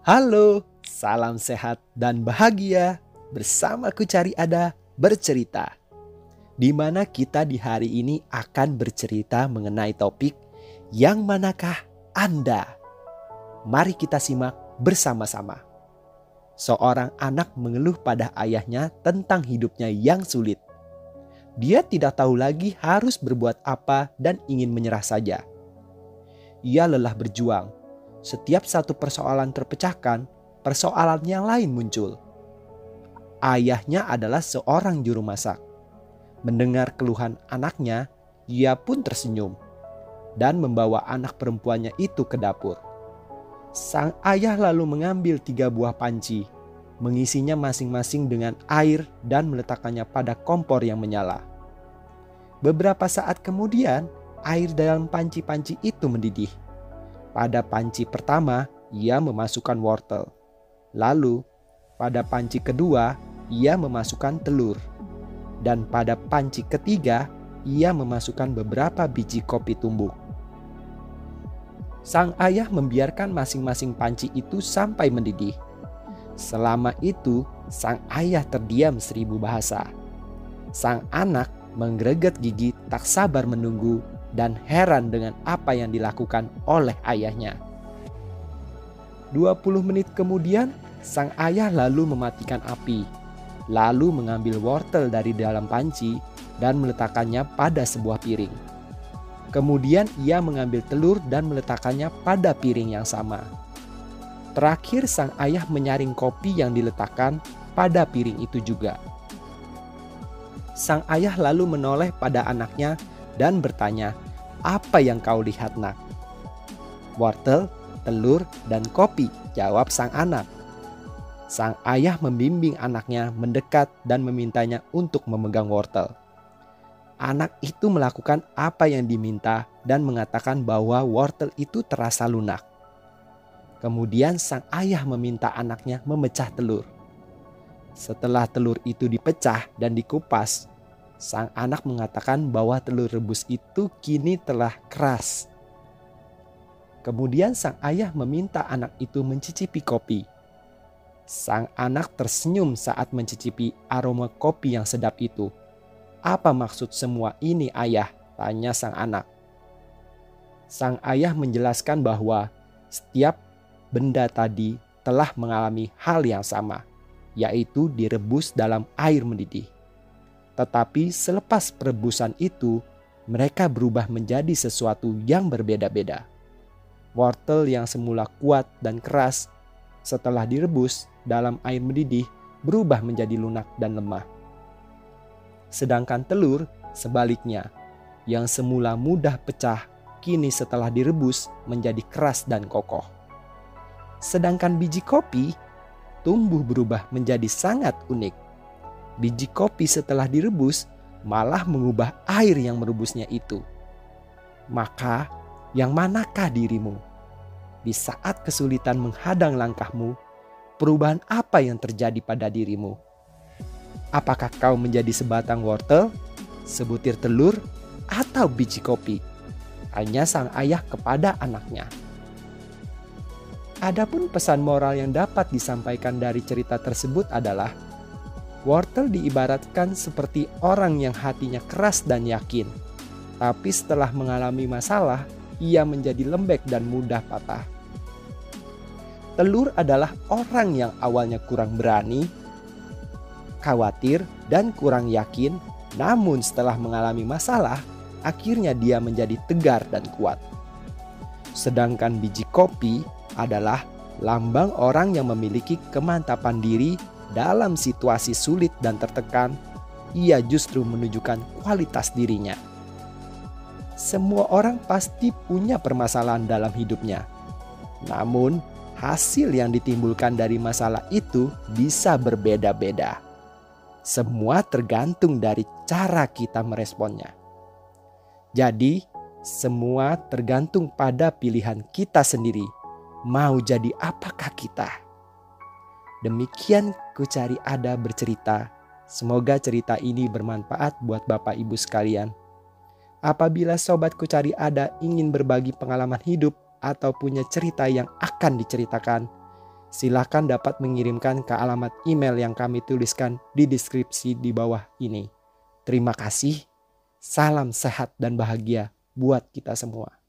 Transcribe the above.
Halo, salam sehat dan bahagia. Bersamaku Cari Ada bercerita. Di mana kita di hari ini akan bercerita mengenai topik yang manakah Anda? Mari kita simak bersama-sama. Seorang anak mengeluh pada ayahnya tentang hidupnya yang sulit. Dia tidak tahu lagi harus berbuat apa dan ingin menyerah saja. Ia lelah berjuang. Setiap satu persoalan terpecahkan, persoalan yang lain muncul. Ayahnya adalah seorang juru masak. Mendengar keluhan anaknya, ia pun tersenyum dan membawa anak perempuannya itu ke dapur. Sang ayah lalu mengambil 3 buah panci, mengisinya masing-masing dengan air dan meletakkannya pada kompor yang menyala. Beberapa saat kemudian, air dalam panci-panci itu mendidih. Pada panci pertama, ia memasukkan wortel. Lalu, pada panci kedua, ia memasukkan telur. Dan pada panci ketiga, ia memasukkan beberapa biji kopi tumbuk. Sang ayah membiarkan masing-masing panci itu sampai mendidih. Selama itu, sang ayah terdiam 1000 bahasa. Sang anak menggreget gigi tak sabar menunggu dan heran dengan apa yang dilakukan oleh ayahnya. 20 menit kemudian, sang ayah lalu mematikan api, lalu mengambil wortel dari dalam panci dan meletakkannya pada sebuah piring. Kemudian ia mengambil telur dan meletakkannya pada piring yang sama. Terakhir sang ayah menyaring kopi yang diletakkan pada piring itu juga. Sang ayah lalu menoleh pada anaknya dan bertanya, "Apa yang kau lihat, nak?" "Wortel, telur, dan kopi," jawab sang anak. Sang ayah membimbing anaknya mendekat dan memintanya untuk memegang wortel. Anak itu melakukan apa yang diminta dan mengatakan bahwa wortel itu terasa lunak. Kemudian sang ayah meminta anaknya memecah telur. Setelah telur itu dipecah dan dikupas, sang anak mengatakan bahwa telur rebus itu kini telah keras. Kemudian sang ayah meminta anak itu mencicipi kopi. Sang anak tersenyum saat mencicipi aroma kopi yang sedap itu. "Apa maksud semua ini, ayah?" tanya sang anak. Sang ayah menjelaskan bahwa setiap benda tadi telah mengalami hal yang sama, yaitu direbus dalam air mendidih. Tetapi selepas perebusan itu, mereka berubah menjadi sesuatu yang berbeda-beda. Wortel yang semula kuat dan keras, setelah direbus dalam air mendidih, berubah menjadi lunak dan lemah. Sedangkan telur, sebaliknya, yang semula mudah pecah, kini setelah direbus menjadi keras dan kokoh. Sedangkan biji kopi, tumbuh berubah menjadi sangat unik. Biji kopi setelah direbus malah mengubah air yang merebusnya itu. Maka, yang manakah dirimu? Di saat kesulitan menghadang langkahmu, perubahan apa yang terjadi pada dirimu? Apakah kau menjadi sebatang wortel, sebutir telur, atau biji kopi? Tanya sang ayah kepada anaknya. Adapun pesan moral yang dapat disampaikan dari cerita tersebut adalah, wortel diibaratkan seperti orang yang hatinya keras dan yakin, tapi setelah mengalami masalah, ia menjadi lembek dan mudah patah. Telur adalah orang yang awalnya kurang berani, khawatir, dan kurang yakin, namun setelah mengalami masalah, akhirnya dia menjadi tegar dan kuat. Sedangkan biji kopi adalah lambang orang yang memiliki kemantapan diri. Dalam situasi sulit dan tertekan, ia justru menunjukkan kualitas dirinya. Semua orang pasti punya permasalahan dalam hidupnya. Namun, hasil yang ditimbulkan dari masalah itu bisa berbeda-beda. Semua tergantung dari cara kita meresponnya. Jadi, semua tergantung pada pilihan kita sendiri. Mau jadi apakah kita? Demikian Ku Cari Ada bercerita. Semoga cerita ini bermanfaat buat Bapak Ibu sekalian. Apabila Sobat Ku Cari Ada ingin berbagi pengalaman hidup atau punya cerita yang akan diceritakan, silakan dapat mengirimkan ke alamat email yang kami tuliskan di deskripsi di bawah ini. Terima kasih. Salam sehat dan bahagia buat kita semua.